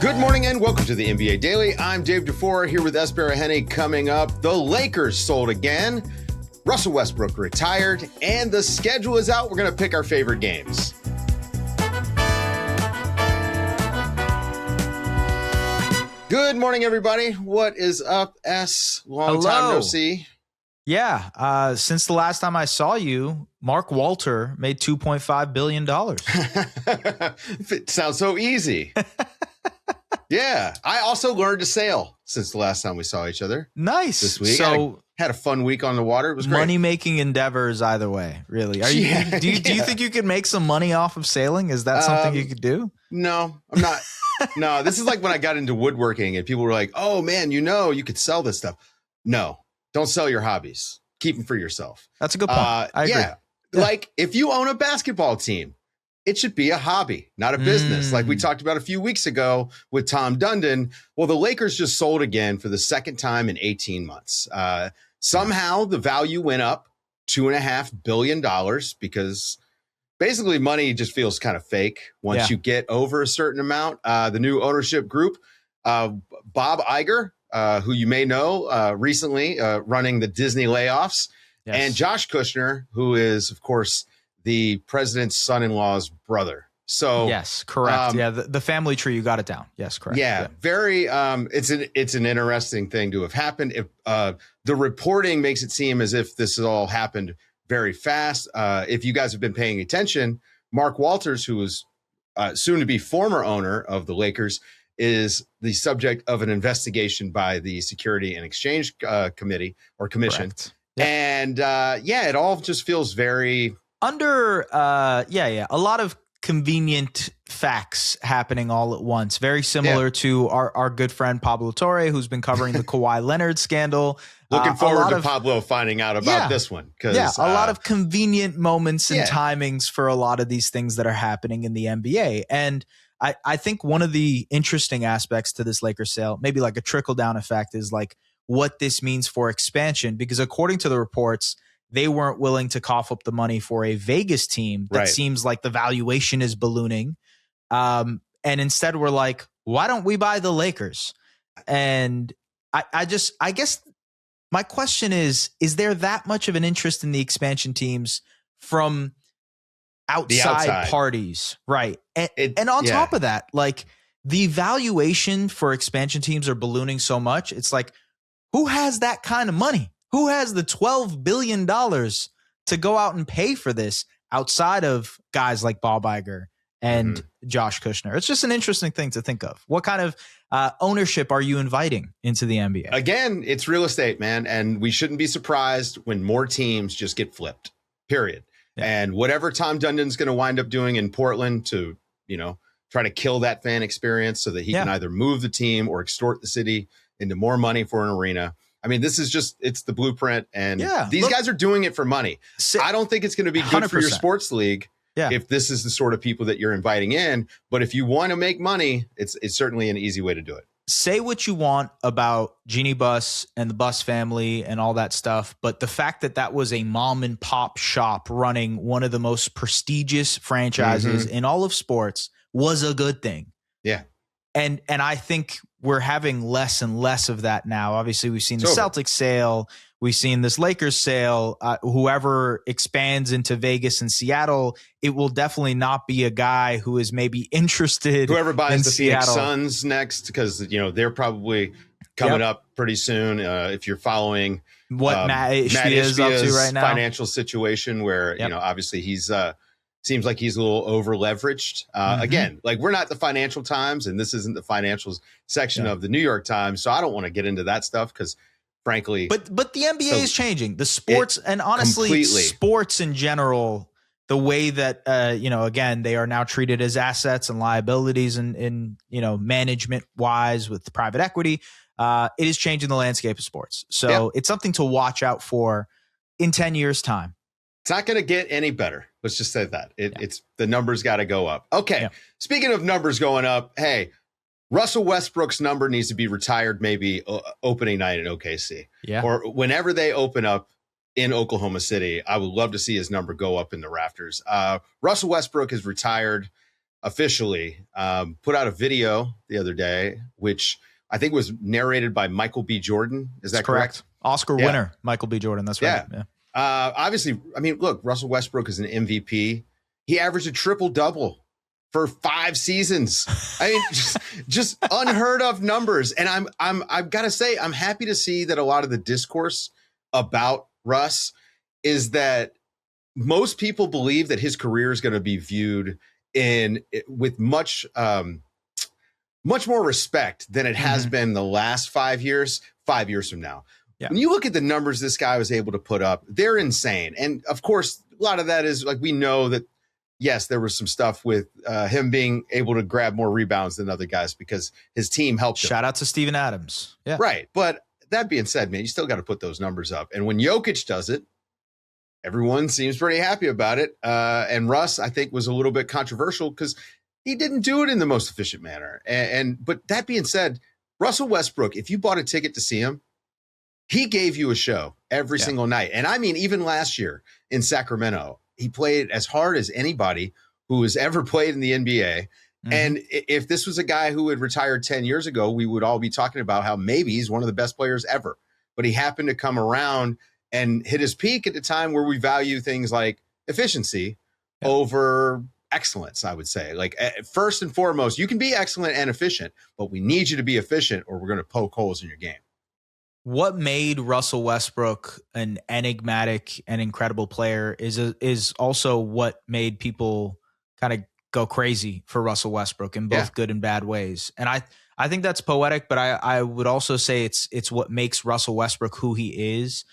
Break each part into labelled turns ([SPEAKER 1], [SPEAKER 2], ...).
[SPEAKER 1] Good morning and welcome to the NBA Daily. I'm Dave DuFour here with Baraheni. Coming up, the Lakers sold again, Russell Westbrook retired, and the schedule is out. We're going to pick our favorite games. Good morning, everybody. What is up, S? Long time no see.
[SPEAKER 2] Yeah, since the last time I saw you, Mark Walter made $2.5 billion.
[SPEAKER 1] It sounds so easy. Yeah, I also learned to sail since the last time we saw each other.
[SPEAKER 2] Nice.
[SPEAKER 1] This week.
[SPEAKER 2] So
[SPEAKER 1] had a fun week on the water. It was great.
[SPEAKER 2] Money-making endeavors either way, really. Do you think you could make some money off of sailing? Is that something you could do?
[SPEAKER 1] No, I'm not. No, this is like when I got into woodworking and people were like, oh, man, you could sell this stuff. No, don't sell your hobbies. Keep them for yourself.
[SPEAKER 2] That's a good point. I agree.
[SPEAKER 1] Yeah. Like if you own a basketball team, it should be a hobby, not a business. Like we talked about a few weeks ago with Tom Dundon. Well, the Lakers just sold again for the second time in 18 months. Somehow the value went up $2.5 billion because basically money just feels kind of fake once you get over a certain amount. The new ownership group, Bob Iger, who you may know recently running the Disney layoffs, and Josh Kushner, who is, of course, the president's son-in-law's brother. So
[SPEAKER 2] yes, correct. The family tree, you got it down. Yes, correct.
[SPEAKER 1] Yeah. Very. It's an interesting thing to have happened. If the reporting makes it seem as if this has all happened very fast. If you guys have been paying attention, Mark Walters, who was soon to be former owner of the Lakers, is the subject of an investigation by the Security and Exchange Committee or Commission. Yep. And it all just feels very
[SPEAKER 2] under a lot of convenient facts happening all at once. Very similar to our good friend Pablo Torre, who's been covering the Kawhi Leonard scandal.
[SPEAKER 1] Looking forward to Pablo finding out about this one.
[SPEAKER 2] A lot of convenient moments and timings for a lot of these things that are happening in the NBA. And I think one of the interesting aspects to this Lakers sale, maybe like a trickle-down effect, is like what this means for expansion. Because according to the reports, they weren't willing to cough up the money for a Vegas team that seems like the valuation is ballooning. And instead we're like, why don't we buy the Lakers? And I guess my question is there that much of an interest in the expansion teams from outside parties? Right. And on top of that, like the valuation for expansion teams are ballooning so much. It's like, who has that kind of money? Who has the $12 billion to go out and pay for this outside of guys like Bob Iger and Josh Kushner? It's just an interesting thing to think of. What kind of ownership are you inviting into the NBA?
[SPEAKER 1] Again, it's real estate, man. And we shouldn't be surprised when more teams just get flipped, period. Yeah. And whatever Tom Dundon's going to wind up doing in Portland to, try to kill that fan experience so that he can either move the team or extort the city into more money for an arena. I mean, this is it's the blueprint, and these guys are doing it for money. I don't think it's going to be good 100%. For your sports league if this is the sort of people that you're inviting in. But if you want to make money, it's certainly an easy way to do it.
[SPEAKER 2] Say what you want about Jeannie Buss and the Buss family and all that stuff, but the fact that was a mom and pop shop running one of the most prestigious franchises in all of sports was a good thing.
[SPEAKER 1] Yeah.
[SPEAKER 2] And I think we're having less and less of that now. Obviously, we've seen the Celtics sale. We've seen this Lakers sale. Whoever expands into Vegas and Seattle, it will definitely not be a guy who is maybe interested.
[SPEAKER 1] Whoever buys the
[SPEAKER 2] Seattle.
[SPEAKER 1] Phoenix Suns next, because they're probably coming up pretty soon. If you're following
[SPEAKER 2] what Matt Ishbia is up to right now,
[SPEAKER 1] financial situation where obviously he's seems like he's a little over leveraged. Again, like we're not the Financial Times, and this isn't the financials section of the New York Times, so I don't want to get into that stuff because, frankly,
[SPEAKER 2] but the NBA is changing. The sports and honestly, completely. Sports in general, the way that again they are now treated as assets and liabilities, and management wise with private equity, it is changing the landscape of sports. So it's something to watch out for in 10 years' time.
[SPEAKER 1] It's not going to get any better. Let's just say that. It's the numbers got to go up. Okay. Speaking of numbers going up, hey, Russell Westbrook's number needs to be retired maybe opening night in OKC. Yeah. Or whenever they open up in Oklahoma City, I would love to see his number go up in the rafters. Russell Westbrook is retired. officially put out a video the other day, which I think was narrated by Michael B. Jordan. Is that correct?
[SPEAKER 2] Oscar winner, Michael B. Jordan. That's right. Yeah.
[SPEAKER 1] Obviously, I mean, look, Russell Westbrook is an MVP. He averaged a triple-double for 5 seasons. I mean, just unheard of numbers. And I've got to say, I'm happy to see that a lot of the discourse about Russ is that most people believe that his career is going to be viewed with much more respect than it has been the last 5 years, 5 years from now. Yeah. When you look at the numbers this guy was able to put up, they're insane. And of course, a lot of that is like, we know that, yes, there was some stuff with him being able to grab more rebounds than other guys because his team helped him.
[SPEAKER 2] Shout out to Steven Adams. Yeah.
[SPEAKER 1] Right. But that being said, man, you still got to put those numbers up. And when Jokic does it, everyone seems pretty happy about it. And Russ, I think, was a little bit controversial because he didn't do it in the most efficient manner. But that being said, Russell Westbrook, if you bought a ticket to see him, he gave you a show every single night. And I mean, even last year in Sacramento, he played as hard as anybody who has ever played in the NBA. And if this was a guy who had retired 10 years ago, we would all be talking about how maybe he's one of the best players ever. But he happened to come around and hit his peak at the time where we value things like efficiency over excellence, I would say. Like, first and foremost, you can be excellent and efficient, but we need you to be efficient or we're going to poke holes in your game.
[SPEAKER 2] What made Russell Westbrook an enigmatic and incredible player is also what made people kind of go crazy for Russell Westbrook in both good and bad ways. And I think that's poetic, but I would also say it's what makes Russell Westbrook who he is,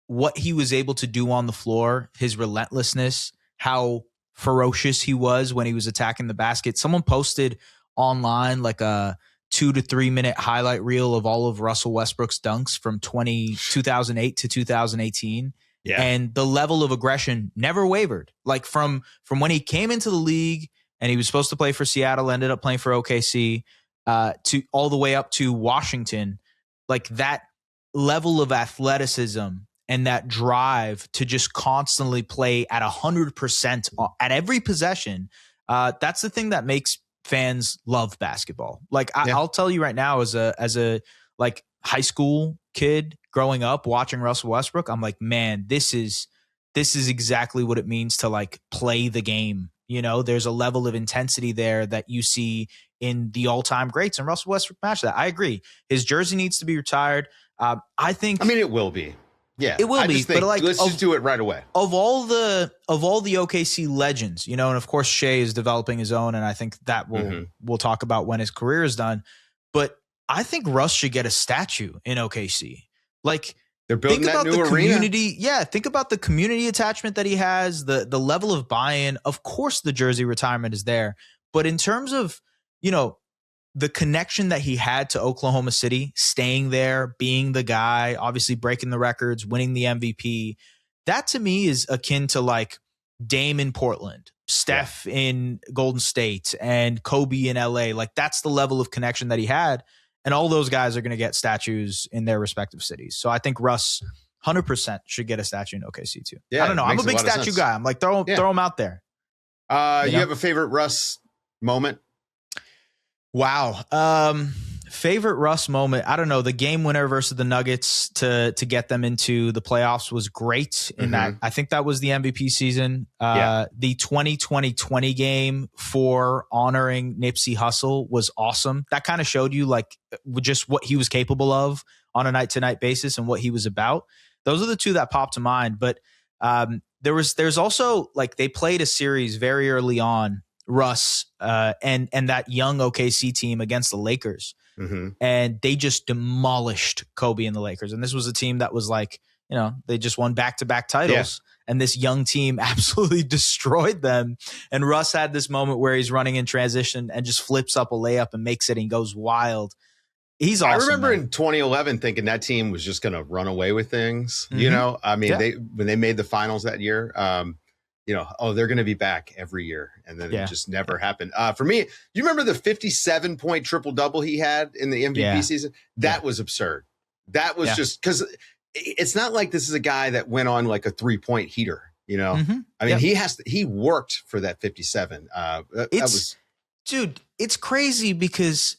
[SPEAKER 2] what he was able to do on the floor, his relentlessness, how ferocious he was when he was attacking the basket. Someone posted online like a 2 to 3 minute highlight reel of all of Russell Westbrook's dunks from 2008 to 2018. Yeah. And the level of aggression never wavered. Like from when he came into the league and he was supposed to play for Seattle, ended up playing for OKC, to all the way up to Washington, like that level of athleticism and that drive to just constantly play at 100% at every possession. That's the thing that makes fans love basketball. Like I'll tell you right now, as a like high school kid growing up watching Russell Westbrook, I'm like, man, this is exactly what it means to like play the game. You know, there's a level of intensity there that you see in the all-time greats, and Russell Westbrook matched that. I agree. His jersey needs to be retired. I mean,
[SPEAKER 1] it will be. Yeah,
[SPEAKER 2] it will be. But like,
[SPEAKER 1] let's just do it right away.
[SPEAKER 2] Of all the OKC legends, you know, and of course Shea is developing his own, and I think that we'll talk about when his career is done. But I think Russ should get a statue in OKC. Like,
[SPEAKER 1] they're building that new arena.
[SPEAKER 2] Yeah, think about the community attachment that he has, the level of buy-in. Of course, the jersey retirement is there, but in terms of, you know, the connection that he had to Oklahoma City, staying there, being the guy, obviously breaking the records, winning the MVP, that to me is akin to like Dame in Portland, Steph in Golden State, and Kobe in LA. Like, that's the level of connection that he had. And all those guys are going to get statues in their respective cities. So I think Russ 100% should get a statue in OKC too. Yeah, I don't know. I'm a big statue guy. I'm like, throw him out there.
[SPEAKER 1] You have a favorite Russ moment?
[SPEAKER 2] Wow. Favorite Russ moment. I don't know. The game winner versus the Nuggets to get them into the playoffs was great in that. I think that was the MVP season. The 2020 game for honoring Nipsey Hussle was awesome. That kind of showed you like just what he was capable of on a night to night basis and what he was about. Those are the two that popped to mind. But there's also like they played a series very early on, Russ and that young OKC team against the Lakers. And they just demolished Kobe and the Lakers. And this was a team that was like, you know, they just won back-to-back titles. And this young team absolutely destroyed them. And Russ had this moment where he's running in transition and just flips up a layup and makes it and goes wild. He's awesome.
[SPEAKER 1] I remember in 2011 thinking that team was just going to run away with things. You know, I mean, when they made the finals that year, you know, they're going to be back every year. And then it just never happened. For me, you remember the 57-point triple-double he had in the MVP season? That was absurd. That was just because it's not like this is a guy that went on like a 3-point heater. I mean, he worked for that 57.
[SPEAKER 2] Dude, it's crazy because,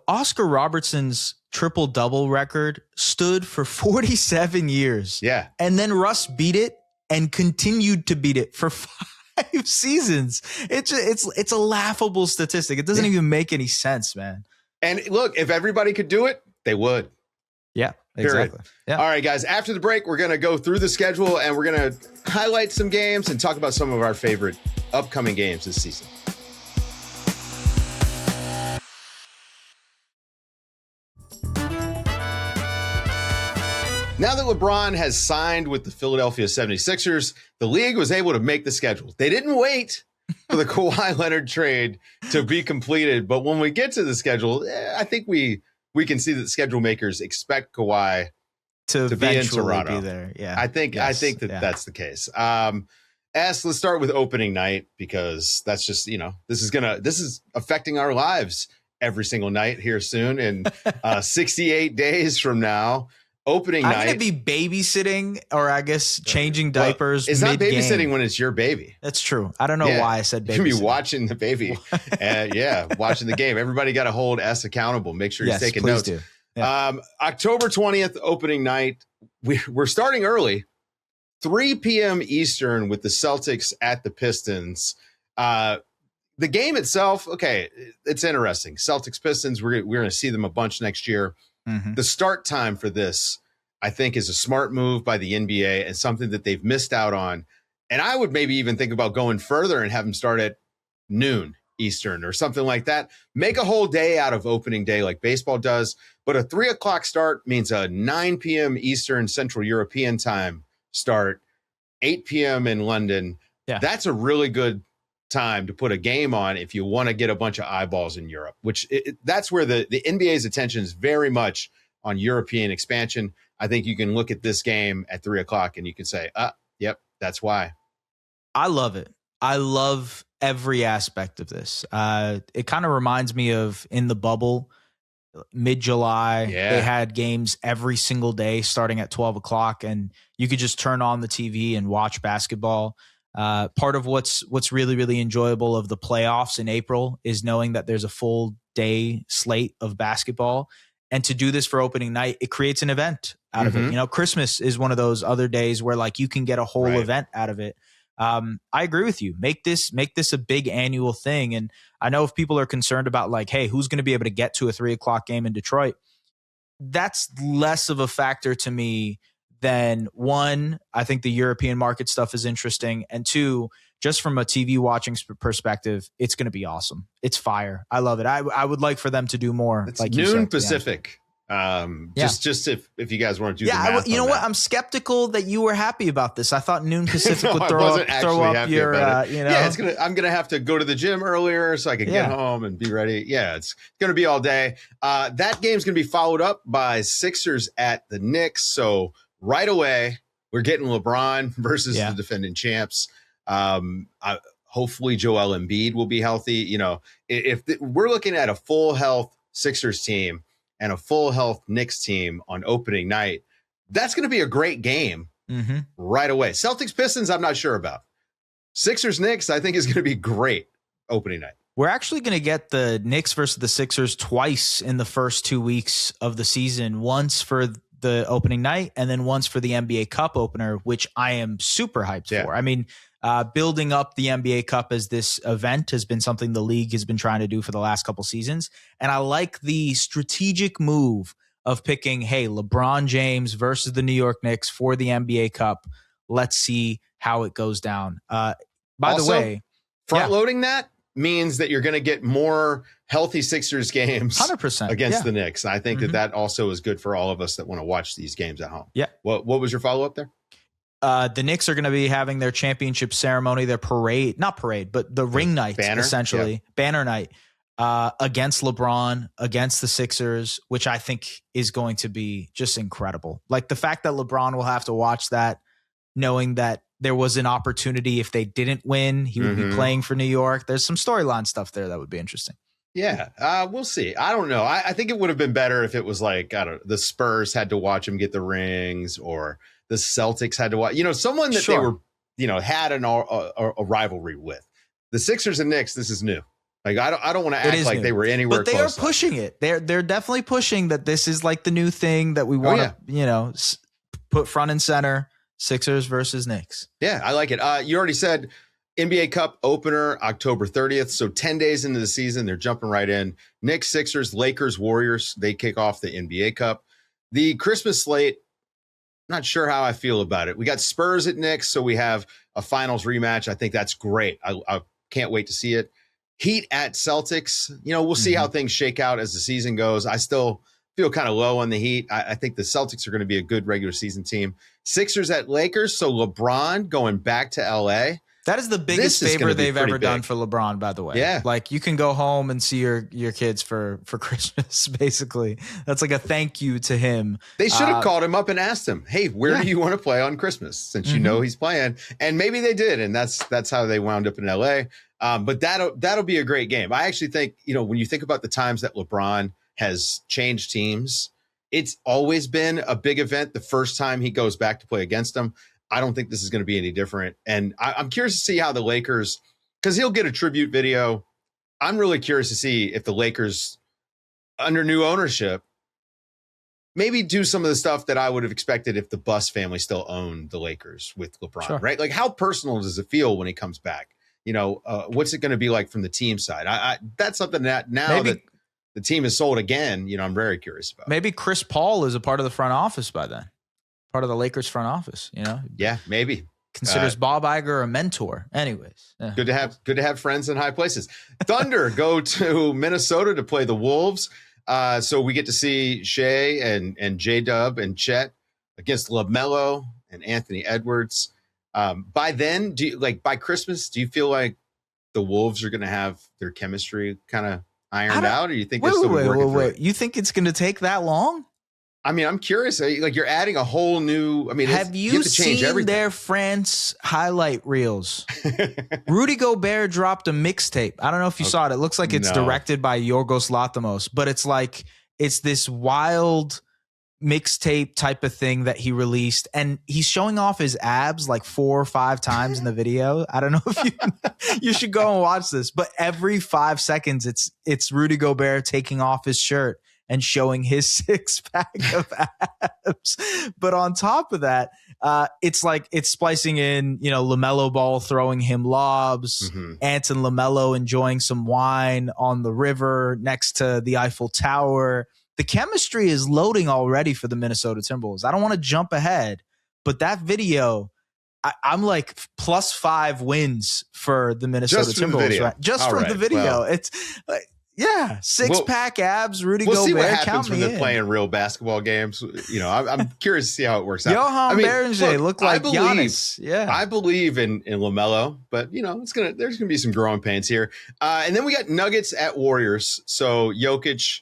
[SPEAKER 2] Oscar Robertson's triple-double record stood for 47 years.
[SPEAKER 1] Yeah.
[SPEAKER 2] And then Russ beat it and continued to beat it for 5 seasons. It's a laughable statistic. It doesn't even make any sense, man.
[SPEAKER 1] And look, if everybody could do it, they would.
[SPEAKER 2] Yeah, exactly. Yeah.
[SPEAKER 1] All right, guys, after the break, we're going to go through the schedule and we're going to highlight some games and talk about some of our favorite upcoming games this season. Now that LeBron has signed with the Philadelphia 76ers, the league was able to make the schedule. They didn't wait for the Kawhi Leonard trade to be completed. But when we get to the schedule, I think we can see that the schedule makers expect Kawhi to be in Toronto.
[SPEAKER 2] Be there. Yeah.
[SPEAKER 1] I think that's the case. Let's start with opening night, because that's just, this is affecting our lives every single night here soon. And 68 days from now, opening night.
[SPEAKER 2] I'm going to be babysitting, or I guess changing diapers.
[SPEAKER 1] It's not babysitting when it's your baby.
[SPEAKER 2] That's true. I don't know why I said babysitting.
[SPEAKER 1] You can be watching the baby. Watching the game. Everybody got to hold us accountable. Make sure you're taking notes.
[SPEAKER 2] Do. Yeah.
[SPEAKER 1] October 20th, opening night. We're starting early, 3 p.m. Eastern, with the Celtics at the Pistons. The game itself, okay, it's interesting. Celtics Pistons, we're going to see them a bunch next year. Mm-hmm. The start time for this, I think, is a smart move by the NBA and something that they've missed out on. And I would maybe even think about going further and have them start at noon Eastern or something like that. Make a whole day out of opening day like baseball does. But a 3 o'clock start means a 9 p.m. Eastern Central European time start, 8 p.m. in London.
[SPEAKER 2] Yeah.
[SPEAKER 1] That's a really good time to put a game on if you want to get a bunch of eyeballs in Europe, which that's where the NBA's attention is very much on European expansion. I think you can look at this game at 3 o'clock and you can say, yep, that's why.
[SPEAKER 2] I love it. I love every aspect of this. It kind of reminds me of in the bubble, mid-July. They had games every single day starting at 12 o'clock, and you could just turn on the TV and watch basketball. Part of what's really, really enjoyable of the playoffs in April is knowing that there's a full day slate of basketball. And to do this for opening night, it creates an event out of it. Christmas is one of those other days where like you can get a whole event out of it. I agree with you. Make this a big annual thing. And I know if people are concerned about like, hey, who's going to be able to get to a 3 o'clock game in Detroit? That's less of a factor to me than one, I think the European market stuff is interesting. And two, just from a TV watching perspective, it's going to be awesome. It's fire. I love it. I would like for them to do more.
[SPEAKER 1] It's like noon Pacific. Just if you guys want to do the math.
[SPEAKER 2] You know what? I'm skeptical that you were happy about this. I thought noon Pacific would throw up your,
[SPEAKER 1] I'm going to have to go to the gym earlier so I can get home and be ready. Yeah, it's going to be all day. That game's going to be followed up by Sixers at the Knicks. So right away, we're getting LeBron versus the defending champs. Hopefully Joel Embiid will be healthy. If we're looking at a full health Sixers team and a full health Knicks team on opening night, that's going to be a great game right away. Celtics Pistons, I'm not sure about. Sixers Knicks, I think is going to be great opening night.
[SPEAKER 2] We're actually going to get the Knicks versus the Sixers twice in the first 2 weeks of the season, once for the opening night and then once for the NBA Cup opener, which I am super hyped for. I mean, building up the NBA Cup as this event has been something the league has been trying to do for the last couple seasons. And I like the strategic move of picking, hey, LeBron James versus the New York Knicks for the NBA Cup. Let's see how it goes down. By the way,
[SPEAKER 1] front loading that means that you're going to get more healthy Sixers games
[SPEAKER 2] 100%
[SPEAKER 1] against the Knicks. I think that also is good for all of us that want to watch these games at home.
[SPEAKER 2] Yeah.
[SPEAKER 1] What was your follow-up there?
[SPEAKER 2] The Knicks are going to be having their championship ceremony, their not parade, but the ring night, essentially, banner night against LeBron, against the Sixers, which I think is going to be just incredible. Like the fact that LeBron will have to watch that, knowing that there was an opportunity if they didn't win, he would be playing for New York. There's some storyline stuff there that would be interesting.
[SPEAKER 1] Yeah, we'll see. I don't know. I think it would have been better if it was like, I don't know, the Spurs had to watch him get the rings, or the Celtics had to watch, someone that they were had a rivalry with. The Sixers and Knicks, this is new. Like I don't want to act like they were anywhere close.
[SPEAKER 2] But they are pushing it. They're definitely pushing that this is like the new thing that we want to, put front and center. Sixers versus Knicks.
[SPEAKER 1] Yeah, I like it. You already said NBA Cup opener October 30th. So 10 days into the season, they're jumping right in. Knicks, Sixers, Lakers, Warriors, they kick off the NBA Cup. The Christmas slate, not sure how I feel about it. We got Spurs at Knicks, so we have a finals rematch. I think that's great. I can't wait to see it. Heat at Celtics. We'll see how things shake out as the season goes. I still feel kind of low on the Heat. I think the Celtics are going to be a good regular season team. Sixers at Lakers. So LeBron going back to LA.
[SPEAKER 2] That is the biggest favor they've ever done for LeBron, by the way.
[SPEAKER 1] Yeah.
[SPEAKER 2] Like you can go home and see your kids for Christmas, basically. That's like a thank you to him.
[SPEAKER 1] They should have called him up and asked him, hey, where do you want to play on Christmas? Since he's playing. And maybe they did. And that's how they wound up in LA. But that'll be a great game. I actually think, when you think about the times that LeBron has changed teams, it's always been a big event the first time he goes back to play against them. I don't think this is going to be any different. And I'm curious to see how the Lakers, because he'll get a tribute video. I'm really curious to see if the Lakers, under new ownership, maybe do some of the stuff that I would have expected if the Buss family still owned the Lakers with LeBron, right? Like how personal does it feel when he comes back? What's it going to be like from the team side? That's something that now that the team is sold again, I'm very curious about.
[SPEAKER 2] Maybe Chris Paul is a part of the front office by then. Part of the Lakers front office,
[SPEAKER 1] Yeah, maybe.
[SPEAKER 2] Considers Bob Iger a mentor. Anyways. Yeah.
[SPEAKER 1] Good to have friends in high places. Thunder go to Minnesota to play the Wolves. So we get to see Shea and J-Dub and Chet against LaMelo and Anthony Edwards. By then, by Christmas, do you feel like the Wolves are going to have their chemistry kind of ironed out, or you think they're still working through it?
[SPEAKER 2] You think it's going to take that long?
[SPEAKER 1] I mean, I'm curious. Like you're adding a whole new. I mean,
[SPEAKER 2] have you seen their France highlight reels? Rudy Gobert dropped a mixtape. I don't know if you saw it. It looks like it's directed by Yorgos Lanthimos, but it's this wild mixtape type of thing that he released, and he's showing off his abs like 4 or 5 times in the video. I don't know if you should go and watch this, but every 5 seconds it's Rudy Gobert taking off his shirt and showing his 6-pack of abs. But on top of that, it's splicing in, LaMelo Ball throwing him lobs, Anton LaMelo enjoying some wine on the river next to the Eiffel Tower. The chemistry is loading already for the Minnesota Timberwolves. I don't want to jump ahead, but that video, I'm like +5 wins for the Minnesota Timberwolves. Right? Just from the video. Well, it's like, yeah, 6-pack abs, Rudy Gobert.
[SPEAKER 1] We'll see what happens when they're playing real basketball games. I'm curious to see how it works out.
[SPEAKER 2] Johan Berenger looked like Giannis. Yeah,
[SPEAKER 1] I believe in LaMelo, but there's gonna be some growing pains here. And then we got Nuggets at Warriors. So Jokic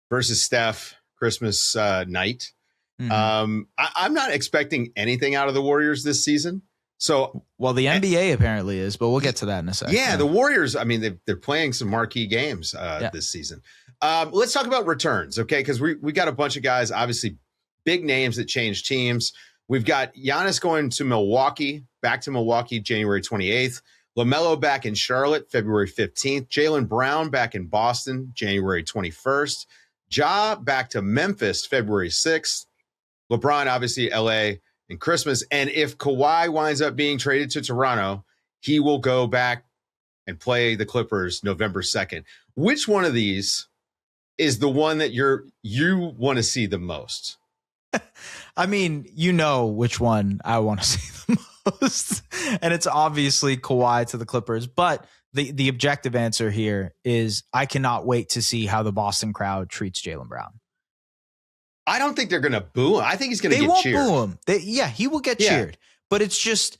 [SPEAKER 1] versus Steph, Christmas night. I'm not expecting anything out of the Warriors this season. So,
[SPEAKER 2] well, the NBA apparently is, but we'll get to that in a second.
[SPEAKER 1] Yeah, the Warriors, I mean, they're playing some marquee games this season. Let's talk about returns, okay? Because we got a bunch of guys, obviously big names that change teams. We've got Giannis going to Milwaukee, back to Milwaukee, January 28th. LaMelo back in Charlotte, February 15th. Jaylen Brown back in Boston, January 21st. Ja back to Memphis, February 6th. LeBron, obviously, LA in Christmas. And if Kawhi winds up being traded to Toronto, he will go back and play the Clippers November 2nd. Which one of these is the one that you want to see the most?
[SPEAKER 2] I mean, which one I want to see the most. And it's obviously Kawhi to the Clippers. But the objective answer here is I cannot wait to see how the Boston crowd treats Jaylen Brown.
[SPEAKER 1] I don't think they're going to boo him. I think he's going to get cheered. They
[SPEAKER 2] won't boo him. He will get cheered. But it's just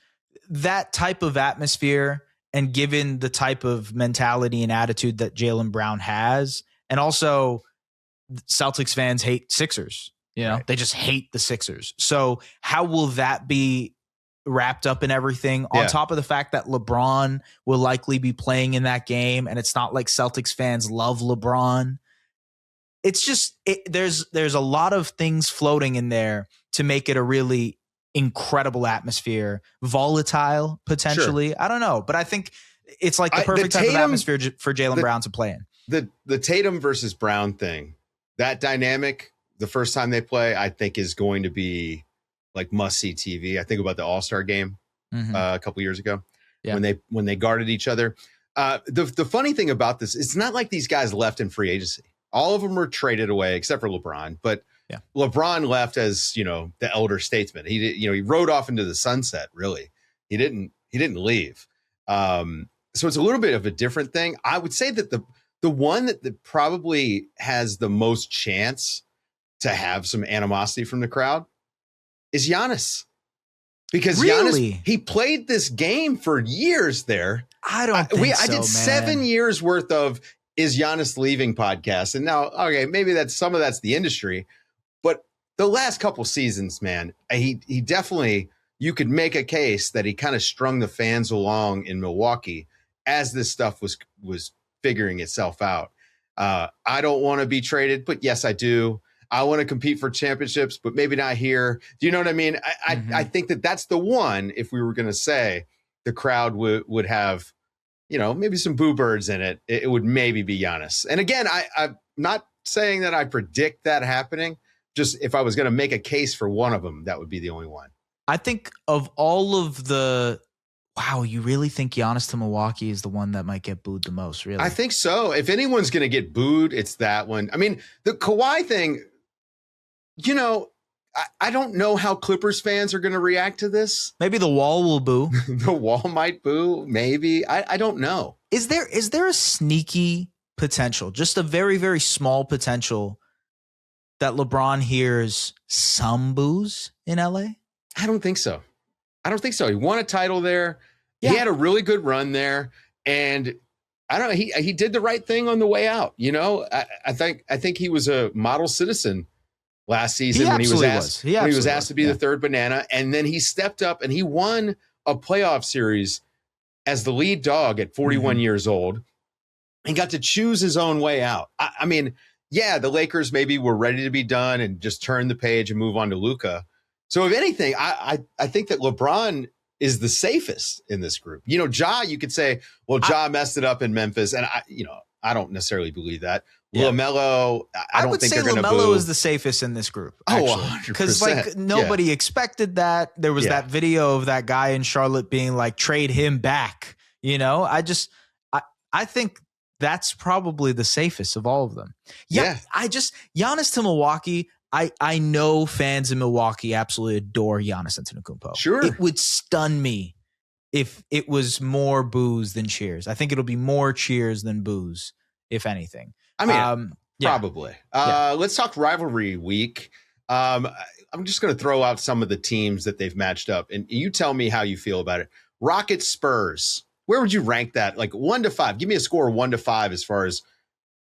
[SPEAKER 2] that type of atmosphere, and given the type of mentality and attitude that Jaylen Brown has, and also Celtics fans hate Sixers. They just hate the Sixers. So how will that be wrapped up in everything? On top of the fact that LeBron will likely be playing in that game, and it's not like Celtics fans love LeBron. It's just there's a lot of things floating in there to make it a really incredible atmosphere, volatile potentially. Sure. I don't know, but I think it's like the perfect type of atmosphere for Jaylen Brown to play in.
[SPEAKER 1] The Tatum versus Brown thing, that dynamic, the first time they play, I think is going to be like must-see TV. I think about the All-Star game a couple years ago when they guarded each other. The funny thing about this, it's not like these guys left in free agency. All of them were traded away except for LeBron. But LeBron left as, the elder statesman. He rode off into the sunset. Really, he didn't leave. So it's a little bit of a different thing. I would say that the one that probably has the most chance to have some animosity from the crowd is Giannis. Because Giannis, he played this game for years there.
[SPEAKER 2] I don't think so,
[SPEAKER 1] I did 7 years worth of Is Giannis Leaving podcast. And now, okay, maybe some of that's the industry. But the last couple seasons, man, he definitely, you could make a case that he kind of strung the fans along in Milwaukee as this stuff was figuring itself out. I don't want to be traded, but yes, I do. I want to compete for championships, but maybe not here. Do you know what I mean? I think that's the one, if we were going to say the crowd would have, maybe some boo birds in it. It would maybe be Giannis. And again, I'm not saying that I predict that happening. Just if I was going to make a case for one of them, that would be the only one.
[SPEAKER 2] I think of all of the, wow, you really think Giannis to Milwaukee is the one that might get booed the most, really?
[SPEAKER 1] I think so. If anyone's going to get booed, it's that one. I mean, the Kawhi thing, I don't know how Clippers fans are going to react to this.
[SPEAKER 2] Maybe the Wall will boo.
[SPEAKER 1] The Wall might boo. Maybe. I don't know.
[SPEAKER 2] Is there a sneaky potential, just a very, very small potential that LeBron hears some boos in LA?
[SPEAKER 1] I don't think so. He won a title there. Yeah. He had a really good run there. And I don't know. He did the right thing on the way out. I think he was a model citizen last season when he was asked to be the third banana. And then he stepped up and he won a playoff series as the lead dog at 41 years old. He got to choose his own way out. I mean, the Lakers maybe were ready to be done and just turn the page and move on to Luka. So if anything, I think that LeBron is the safest in this group. Ja, you could say, well, Ja messed it up in Memphis. And I don't necessarily believe that. Yeah. LaMelo, I don't think they're going to boo.
[SPEAKER 2] LaMelo is the safest in this group.
[SPEAKER 1] Oh, 100%.
[SPEAKER 2] Because nobody expected that. There was that video of that guy in Charlotte being like, trade him back. I think that's probably the safest of all of them. Giannis to Milwaukee. I know fans in Milwaukee absolutely adore Giannis Antetokounmpo.
[SPEAKER 1] Sure.
[SPEAKER 2] It would stun me if it was more boos than cheers. I think it'll be more cheers than boos, if anything.
[SPEAKER 1] I mean, probably. Let's talk rivalry week. I'm just going to throw out some of the teams that they've matched up, and you tell me how you feel about it. Rockets, Spurs. Where would you rank that? Like 1 to 5. Give me a score 1 to 5 as far as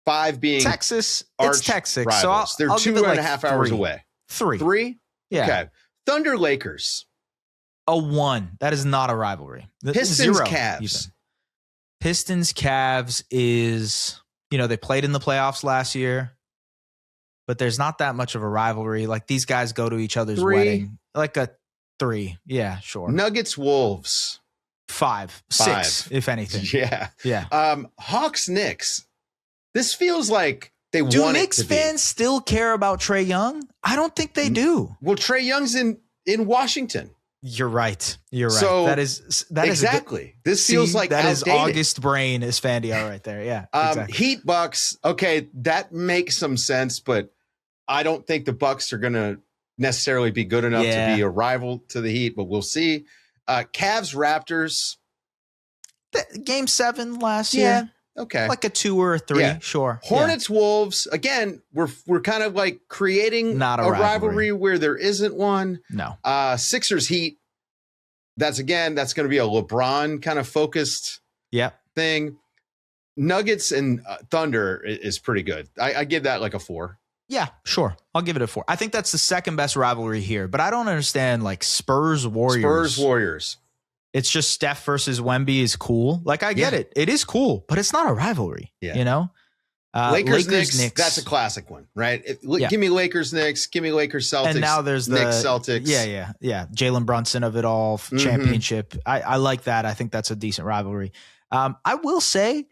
[SPEAKER 1] 5 being
[SPEAKER 2] Texas. It's Texas.
[SPEAKER 1] Rivals.
[SPEAKER 2] So
[SPEAKER 1] they're 2.5 hours away.
[SPEAKER 2] 3.
[SPEAKER 1] Yeah. Okay. Thunder, Lakers.
[SPEAKER 2] A 1. That is not a rivalry.
[SPEAKER 1] Pistons,
[SPEAKER 2] 0
[SPEAKER 1] Cavs.
[SPEAKER 2] Even. Pistons, Cavs is, they played in the playoffs last year, but there's not that much of a rivalry. Like these guys go to each other's
[SPEAKER 1] 3.
[SPEAKER 2] wedding. Like a 3. Yeah, sure.
[SPEAKER 1] Nuggets, Wolves.
[SPEAKER 2] 5. 6, if anything.
[SPEAKER 1] Yeah. Hawks, Knicks. This feels like they want it to be.
[SPEAKER 2] Do Knicks fans still care about Trae Young? I don't think they do.
[SPEAKER 1] Well, Trae Young's in Washington.
[SPEAKER 2] You're right.
[SPEAKER 1] So
[SPEAKER 2] that is
[SPEAKER 1] exactly. This feels like
[SPEAKER 2] that
[SPEAKER 1] outdated.
[SPEAKER 2] is August brain Esfandiar right there. Yeah. Exactly.
[SPEAKER 1] Heat Bucks. Okay, that makes some sense, but I don't think the Bucks are going to necessarily be good enough to be a rival to the Heat. But we'll see. Cavs, Raptors.
[SPEAKER 2] Game 7 last year.
[SPEAKER 1] Okay.
[SPEAKER 2] Like a 2 or a 3, sure.
[SPEAKER 1] Hornets, Wolves. Again, we're kind of like creating
[SPEAKER 2] not
[SPEAKER 1] a rivalry where there isn't one.
[SPEAKER 2] No.
[SPEAKER 1] Sixers, Heat. That's going to be a LeBron kind of focused thing. Nuggets and Thunder is pretty good. I give that like a 4.
[SPEAKER 2] Yeah, sure. I'll give it a 4. I think that's the second best rivalry here, but I don't understand like Spurs, Warriors. It's just Steph versus Wemby is cool. Like I get it. It is cool, but it's not a rivalry,
[SPEAKER 1] Lakers Knicks. That's a classic one, right? Give me Lakers Knicks. Give me Lakers Celtics.
[SPEAKER 2] And now there's the
[SPEAKER 1] Knicks Celtics.
[SPEAKER 2] Yeah. Jalen Brunson of it all, championship. I like that. I think that's a decent rivalry. I will say,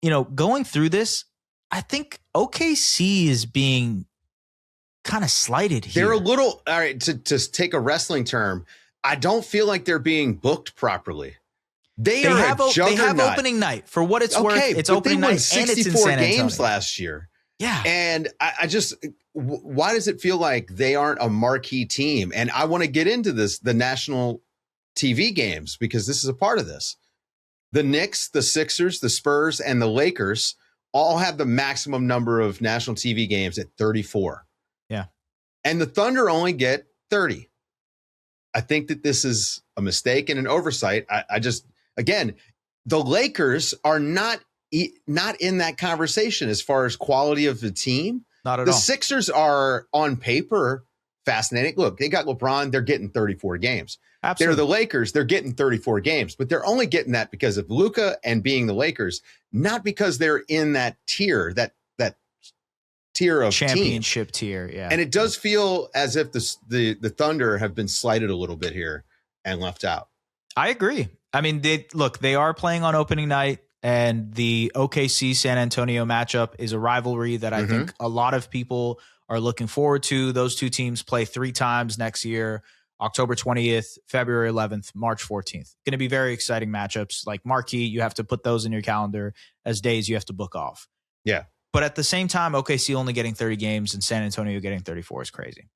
[SPEAKER 2] going through this, I think OKC is being kind of slighted here.
[SPEAKER 1] They're a little, all right, to take a wrestling term, I don't feel like they're being booked properly. They have
[SPEAKER 2] opening night for what it's worth. It's opening night, and it's in San Antonio.
[SPEAKER 1] Games last year.
[SPEAKER 2] Yeah.
[SPEAKER 1] And I just, why does it feel like they aren't a marquee team? And I want to get into the national TV games, because this is a part of this. The Knicks, the Sixers, the Spurs, and the Lakers all have the maximum number of national TV games at 34.
[SPEAKER 2] Yeah.
[SPEAKER 1] And the Thunder only get 30. I think that this is a mistake and an oversight. I just, again, the Lakers are not in that conversation as far as quality of the team.
[SPEAKER 2] Not at all.
[SPEAKER 1] The Sixers are on paper fascinating. Look, they got LeBron. They're getting 34 games.
[SPEAKER 2] Absolutely.
[SPEAKER 1] They're the Lakers. They're getting 34 games, but they're only getting that because of Luka and being the Lakers, not because they're in that tier, that tier of
[SPEAKER 2] championship
[SPEAKER 1] team.
[SPEAKER 2] Tier. Yeah.
[SPEAKER 1] And it does feel as if the Thunder have been slighted a little bit here and left out.
[SPEAKER 2] I agree. I mean, they are playing on opening night, and the OKC San Antonio matchup is a rivalry that I think a lot of people are looking forward to. Those two teams play 3 times next year: October 20th, February 11th, March 14th. Going to be very exciting matchups. Like marquee, you have to put those in your calendar as days you have to book off.
[SPEAKER 1] Yeah.
[SPEAKER 2] But at the same time, OKC only getting 30 games and San Antonio getting 34 is crazy.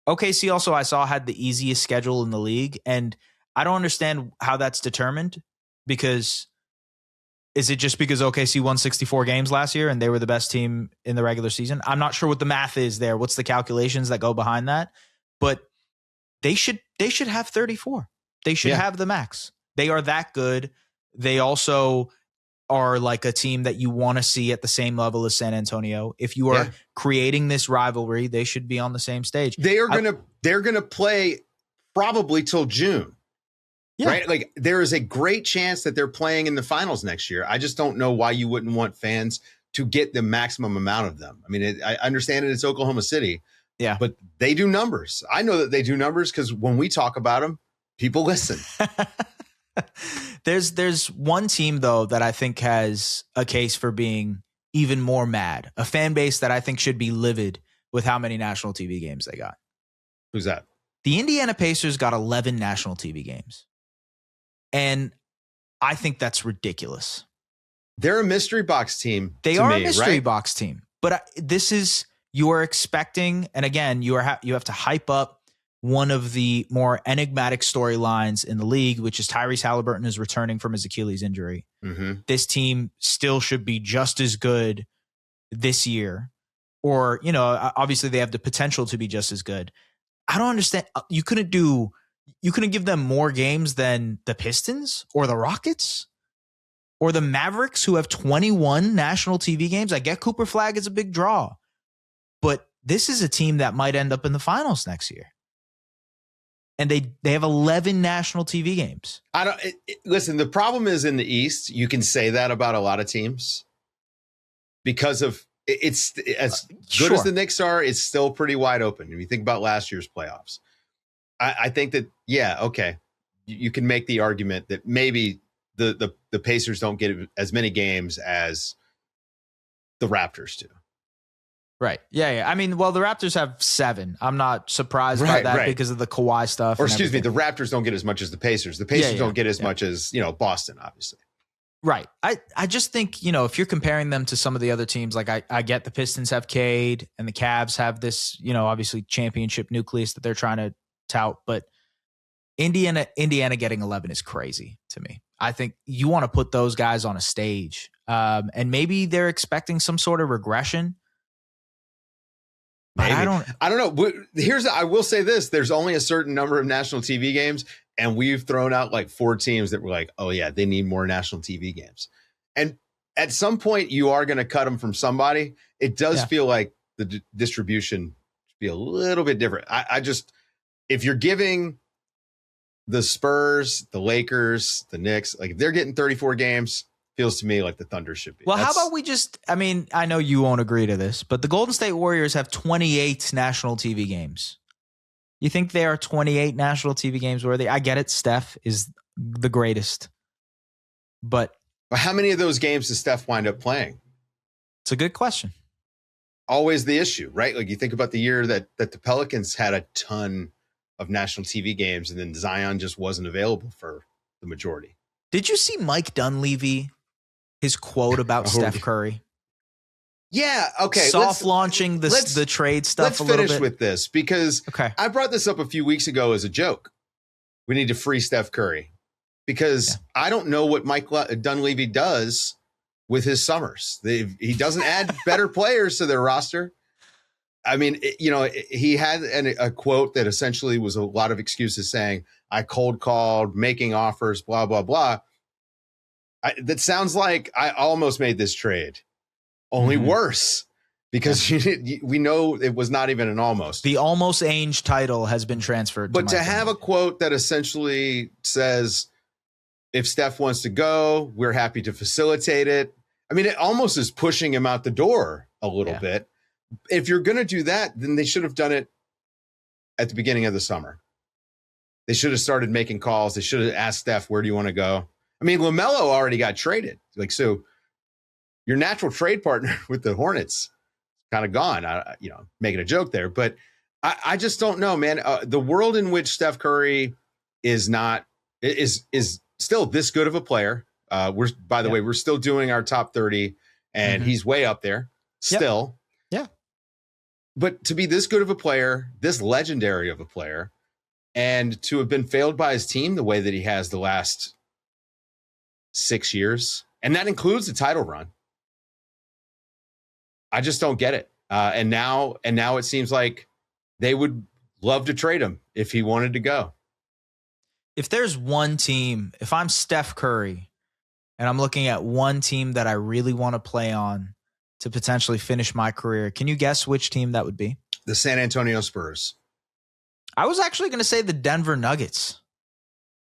[SPEAKER 2] OKC also, I saw, had the easiest schedule in the league, and I don't understand how that's determined, because is it just because OKC won 64 games last year and they were the best team in the regular season? I'm not sure what the math is there. What's the calculations that go behind that? But they should have 34. They should have the max. They are that good. They also are like a team that you want to see at the same level as San Antonio. If you are creating this rivalry, they should be on the same stage.
[SPEAKER 1] They're gonna play probably till June. Yeah. Right? Like, there is a great chance that they're playing in the finals next year. I just don't know why you wouldn't want fans to get the maximum amount of them. I mean, I understand it's Oklahoma City.
[SPEAKER 2] Yeah.
[SPEAKER 1] But they do numbers. I know that they do numbers because when we talk about them, people listen.
[SPEAKER 2] There's one team, though, that I think has a case for being even more mad. A fan base that I think should be livid with how many national TV games they got.
[SPEAKER 1] Who's that?
[SPEAKER 2] The Indiana Pacers got 11 national TV games. And I think that's ridiculous.
[SPEAKER 1] They're a mystery box team.
[SPEAKER 2] They are a mystery box team. But this is, you are expecting, and again, you have to hype up one of the more enigmatic storylines in the league, which is Tyrese Halliburton is returning from his Achilles injury. This team still should be just as good this year. Or, obviously they have the potential to be just as good. I don't understand. You couldn't give them more games than the Pistons or the Rockets or the Mavericks, who have 21 national TV games. I get Cooper Flag is a big draw, but this is a team that might end up in the finals next year. And they have 11 national TV games.
[SPEAKER 1] Listen, the problem is in the East, you can say that about a lot of teams because of it's as good as the Knicks are, it's still pretty wide open. If you think about last year's playoffs, I think that, okay, you can make the argument that maybe the Pacers don't get as many games as the Raptors do.
[SPEAKER 2] Right. Yeah. I mean, well, the Raptors have 7. I'm not surprised by that because of the Kawhi stuff.
[SPEAKER 1] Or excuse me, the Raptors don't get as much as the Pacers. The Pacers don't get as much as, Boston, obviously.
[SPEAKER 2] Right. I just think, if you're comparing them to some of the other teams, like I get the Pistons have Cade and the Cavs have this, obviously championship nucleus that they're trying to tout, but Indiana getting 11 is crazy to me. I think you want to put those guys on a stage, and maybe they're expecting some sort of regression. But I don't know.
[SPEAKER 1] I will say this: there's only a certain number of national TV games, and we've thrown out like 4 teams that were like, oh yeah, they need more national TV games. And at some point, you are going to cut them from somebody. It does feel like the distribution should be a little bit different. I just, if you're giving the Spurs, the Lakers, the Knicks, like if they're getting 34 games, feels to me like the Thunder should be.
[SPEAKER 2] Well, how about we just, I mean, I know you won't agree to this, but the Golden State Warriors have 28 national TV games. You think they are 28 national TV games worthy? I get it. Steph is the greatest. But
[SPEAKER 1] how many of those games does Steph wind up playing?
[SPEAKER 2] It's a good question.
[SPEAKER 1] Always the issue, right? Like you think about the year that the Pelicans had a ton of national TV games and then Zion just wasn't available for the majority.
[SPEAKER 2] Did you see Mike Dunleavy, his quote about Steph Curry?
[SPEAKER 1] Yeah, okay.
[SPEAKER 2] Soft launching the trade stuff a little bit.
[SPEAKER 1] Let's finish with this because I brought this up a few weeks ago as a joke. We need to free Steph Curry because I don't know what Mike Dunleavy does with his summers. He doesn't add better players to their roster. I mean, he had a quote that essentially was a lot of excuses saying, I cold called, making offers, blah, blah, blah. That sounds like I almost made this trade. Only worse, because we know it was not even an almost.
[SPEAKER 2] The almost Ainge title has been transferred.
[SPEAKER 1] But to have a quote that essentially says, if Steph wants to go, we're happy to facilitate it. I mean, it almost is pushing him out the door a little bit. If you're going to do that, then they should have done it at the beginning of the summer. They should have started making calls. They should have asked Steph, where do you want to go? I mean, LaMelo already got traded. So your natural trade partner with the Hornets kind of gone. Making a joke there, but I just don't know, man. The world in which Steph Curry is still this good of a player. We're still doing our top 30, and he's way up there still.
[SPEAKER 2] Yeah.
[SPEAKER 1] But to be this good of a player, this legendary of a player, and to have been failed by his team the way that he has the last 6 years, and that includes the title run. I just don't get it. And now it seems like they would love to trade him if he wanted to go.
[SPEAKER 2] If there's one team, if I'm Steph Curry and I'm looking at one team that I really want to play on to potentially finish my career, can you guess which team that would be?
[SPEAKER 1] The San Antonio Spurs.
[SPEAKER 2] I was actually going to say the Denver Nuggets.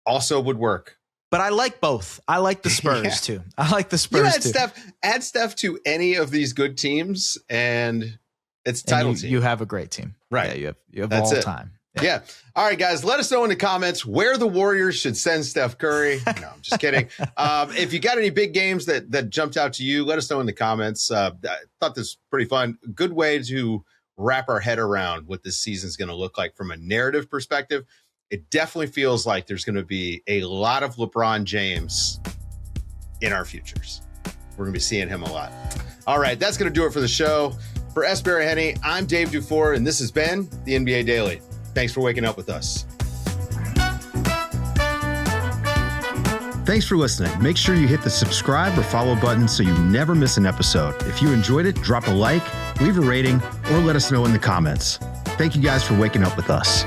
[SPEAKER 1] Also would work.
[SPEAKER 2] But I like both. I like the Spurs too. I like the Spurs too.
[SPEAKER 1] Add Steph to any of these good teams, and it's title team.
[SPEAKER 2] You have a great team,
[SPEAKER 1] right?
[SPEAKER 2] Yeah, you have all time.
[SPEAKER 1] Yeah. All right, guys. Let us know in the comments where the Warriors should send Steph Curry. No, I'm just kidding. If you got any big games that jumped out to you, let us know in the comments. I thought this was pretty fun. Good way to wrap our head around what this season's going to look like from a narrative perspective. It definitely feels like there's going to be a lot of LeBron James in our futures. We're going to be seeing him a lot. All right, that's going to do it for the show. For S. Baraheni, I'm Dave DuFour, and this has been the NBA Daily. Thanks for waking up with us. Thanks for listening. Make sure you hit the subscribe or follow button so you never miss an episode. If you enjoyed it, drop a like, leave a rating, or let us know in the comments. Thank you guys for waking up with us.